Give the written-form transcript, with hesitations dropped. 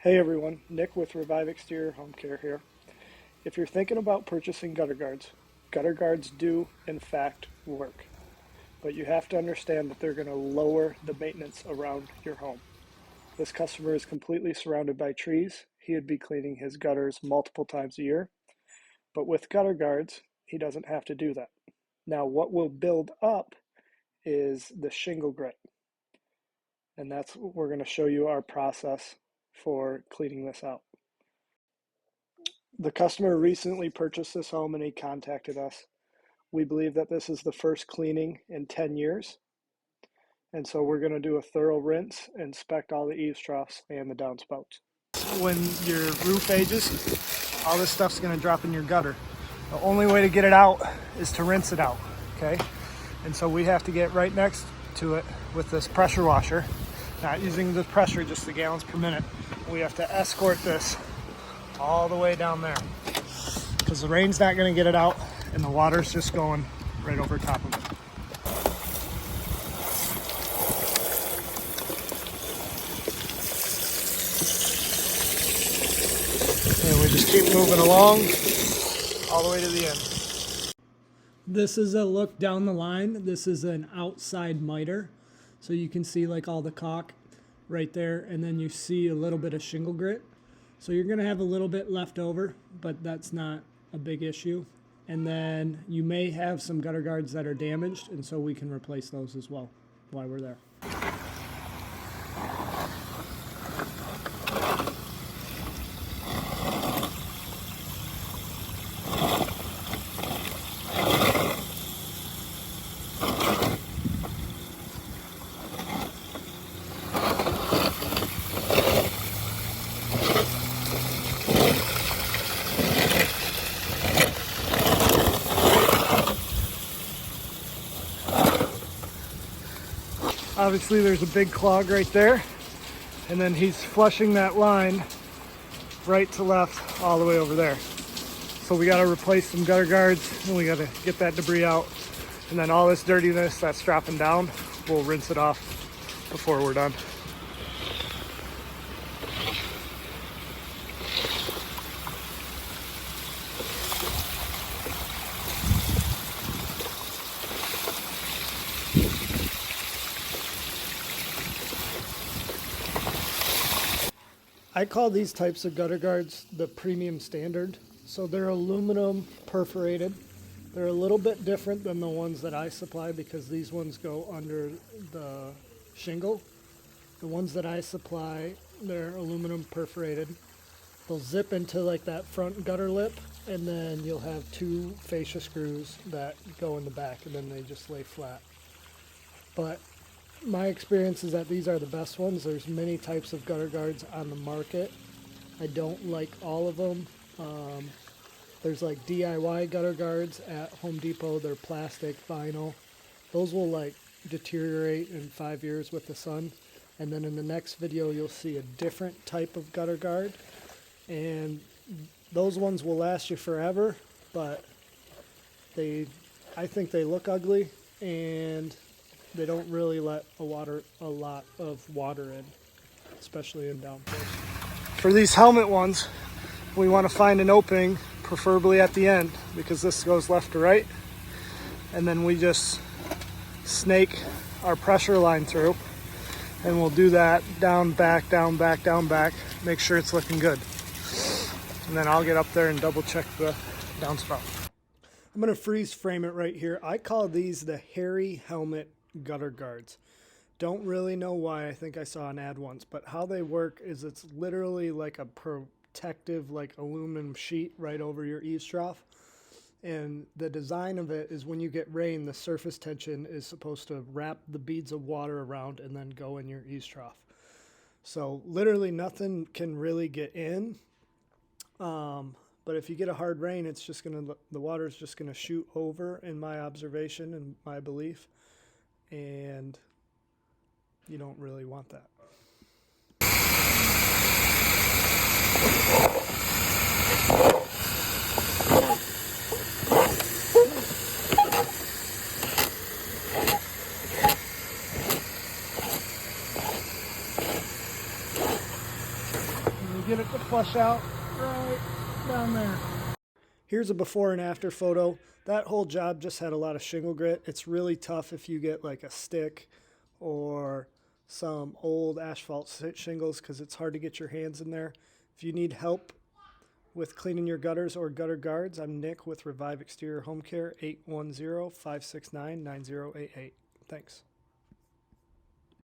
Hey everyone, Nick with Revive Exterior Home Care here. If you're thinking about purchasing gutter guards do in fact work, but you have to understand that they're going to lower the maintenance around your home. This customer is completely surrounded by trees. He would be cleaning his gutters multiple times a year, but with gutter guards, he doesn't have to do that. Now, what will build up is the shingle grit, and that's what we're going to show you our process for cleaning this out. The customer recently purchased this home and he contacted us. We believe that this is the first cleaning in 10 years. And so we're going to do a thorough rinse, inspect all the eaves troughs and the downspouts. When your roof ages, all this stuff's going to drop in your gutter. The only way to get it out is to rinse it out, okay? And so we have to get right next to it with this pressure washer. Not using the pressure, just the gallons per minute. We have to escort this all the way down there because the rain's not going to get it out and the water's just going right over top of it. And we just keep moving along all the way to the end. This is a look down the line. This is an outside miter. So you can see like all the caulk right there, and then you see a little bit of shingle grit. So you're gonna have a little bit left over, but that's not a big issue. And then you may have some gutter guards that are damaged, and so we can replace those as well while we're there. Obviously there's a big clog right there, and then he's flushing that line right to left all the way over there. So we got to replace some gutter guards and we got to get that debris out, and then all this dirtiness that's dropping down, we'll rinse it off before we're done. I call these types of gutter guards the premium standard. So they're aluminum perforated. They're a little bit different than the ones that I supply because these ones go under the shingle. The ones that I supply, they're aluminum perforated. They'll zip into like that front gutter lip, and then you'll have two fascia screws that go in the back, and then they just lay flat. But my experience is that these are the best ones. There's many types of gutter guards on the market. I don't like all of them. There's like DIY gutter guards at Home Depot. They're plastic, vinyl. Those will like deteriorate in 5 years with the sun. And then in the next video, you'll see a different type of gutter guard. And those ones will last you forever, but I think they look ugly, and they don't really let a lot of water in, especially in downpours. For these helmet ones, we want to find an opening, preferably at the end, because this goes left to right. And then we just snake our pressure line through, and we'll do that down, back, down, back, down, back, make sure it's looking good. And then I'll get up there and double check the downspout. I'm going to freeze frame it right here. I call these the hairy helmet gutter guards. Don't really know why. I think I saw an ad once, but how they work is it's literally like a protective like aluminum sheet right over your eaves trough. And the design of it is when you get rain, the surface tension is supposed to wrap the beads of water around and then go in your eaves trough. So literally nothing can really get in. But if you get a hard rain, it's just the water is just gonna shoot over, in my observation and my belief. And you don't really want that. and get it to flush out right down there. Here's a before and after photo. That whole job just had a lot of shingle grit. It's really tough if you get like a stick or some old asphalt shingles because it's hard to get your hands in there. If you need help with cleaning your gutters or gutter guards, I'm Nick with Revive Exterior Home Care, 810-569-9088. Thanks.